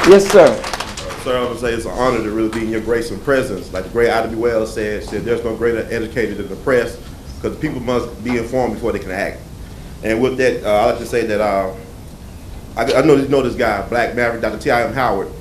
Yes, sir. Sir, I would say it's an honor to really be in your grace and presence. Like the great Ida B. Wells said, there's no greater educator than the press, because people must be informed before they can act. And with that, I like to say that I know you know this guy, Black Maverick, Dr. T.I.M. Howard,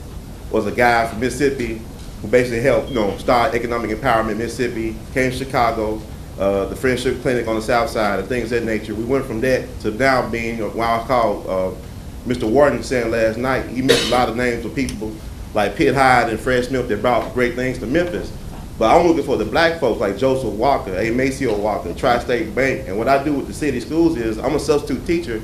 was a guy from Mississippi who basically helped, start economic empowerment in Mississippi, came to Chicago, the Friendship Clinic on the South Side, and things of that nature. We went from that to now being what I call Mr. Wharton saying last night. He mentioned a lot of names of people like Pitt Hyde and Fred Smith that brought great things to Memphis. But I'm looking for the black folks like Joseph Walker, A. Maceo Walker, Tri-State Bank. And what I do with the city schools is I'm a substitute teacher,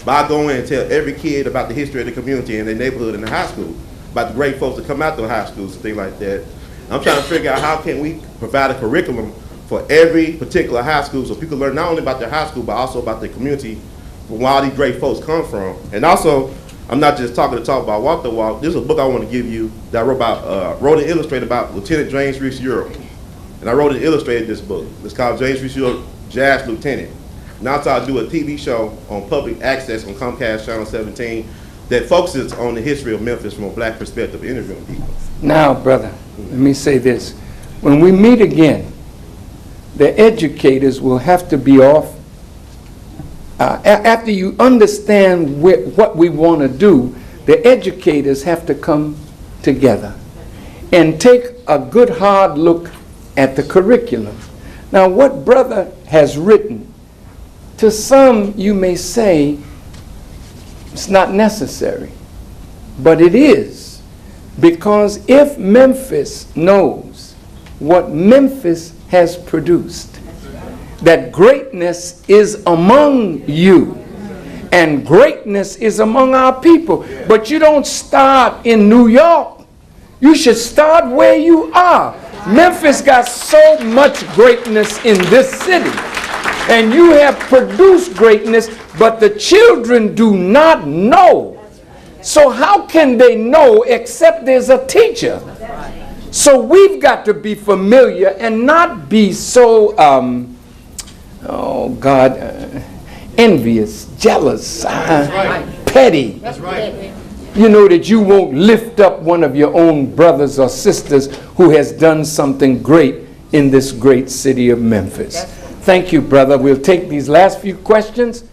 but I go in and tell every kid about the history of the community and their neighborhood and the high school, about the great folks that come out to high schools and things like that. I'm trying to figure out how can we provide a curriculum for every particular high school so people learn not only about their high school, but also about their community, from where all these great folks come from. And also, I'm not just talking to talk about walk the walk. This is a book I want to give you that I wrote and illustrated about Lieutenant James Reese Europe. And I wrote and illustrated this book. It's called James Reese Europe, Jazz Lieutenant. Now I do a TV show on public access on Comcast Channel 17 that focuses on the history of Memphis from a black perspective, interviewing people. Now, brother, let me say this. When we meet again, the educators will have to be off. After you understand what we want to do, the educators have to come together and take a good hard look at the curriculum. Now, what brother has written, to some you may say it's not necessary, but it is, because if Memphis knows what Memphis has produced, that greatness is among you and greatness is among our people. But you don't start in New York. You should start where you are. Memphis got so much greatness in this city, and you have produced greatness, but the children do not know. So how can they know except there's a teacher? So we've got to be familiar and not be so envious, jealous, petty. That's right. You know that you won't lift up one of your own brothers or sisters who has done something great in this great city of Memphis. Thank you, brother. We'll take these last few questions.